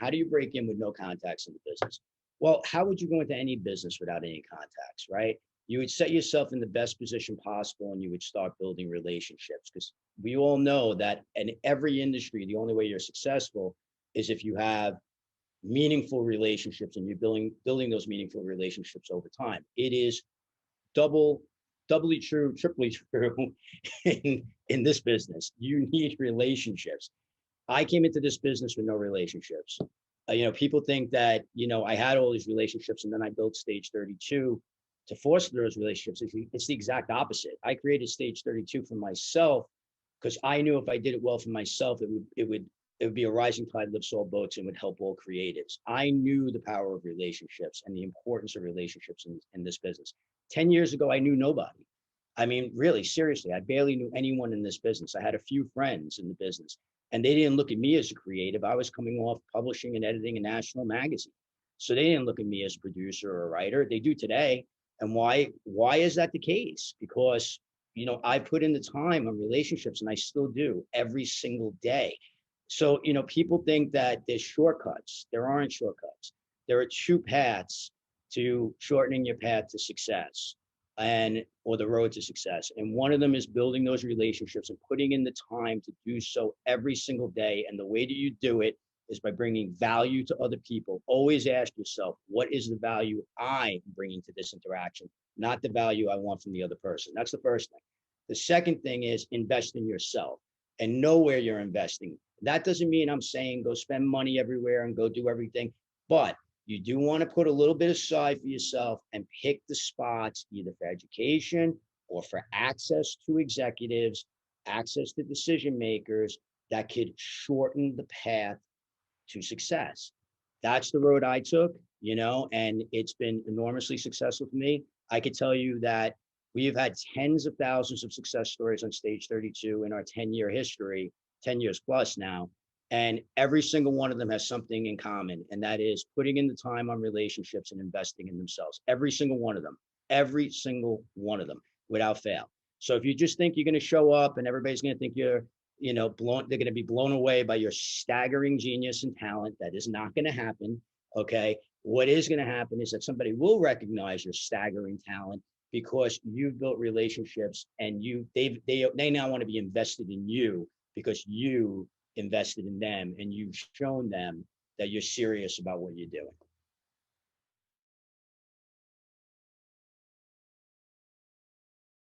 How do you break in with no contacts in the business? Well, how would you go into any business without any contacts, right? You would set yourself in the best position possible and you would start building relationships, because we all know that in every industry, the only way you're successful is if you have meaningful relationships and you're building those meaningful relationships over time. It is double doubly true, triply true in this business. You need relationships. I came into this business with no relationships. People think that, I had all these relationships and then I built Stage 32 to foster those relationships. It's the exact opposite. I created Stage 32 for myself because I knew if I did it well for myself, it would be a rising tide lifts all boats and would help all creatives. I knew the power of relationships and the importance of relationships in this business. 10 years ago, I knew nobody. I mean, really, seriously, I barely knew anyone in this business. I had a few friends in the business, and they didn't look at me as a creative. I was coming off publishing and editing a national magazine. So they didn't look at me as a producer or a writer. They do today. And why is that the case? Because, I put in the time on relationships and I still do every single day. So, people think that there's shortcuts. There aren't shortcuts. There are two paths to shortening your path to success or the road to success. And one of them is building those relationships and putting in the time to do so every single day. And the way that you do it is by bringing value to other people. Always ask yourself, what is the value I'm bringing to this interaction, not the value I want from the other person? That's the first thing. The second thing is invest in yourself and know where you're investing. That doesn't mean I'm saying go spend money everywhere and go do everything, but you do want to put a little bit aside for yourself and pick the spots either for education or for access to executives, access to decision makers that could shorten the path to success. That's the road I took, and it's been enormously successful for me. I could tell you that we have had tens of thousands of success stories on Stage 32 in our 10-year history, 10 years plus now. And every single one of them has something in common. And that is putting in the time on relationships and investing in themselves. Every single one of them, without fail. So if you just think you're going to show up and everybody's going to think you're, they're going to be blown away by your staggering genius and talent, that is not going to happen. Okay. What is going to happen is that somebody will recognize your staggering talent because you've built relationships and they now want to be invested in you because you invested in them and you've shown them that you're serious about what you're doing.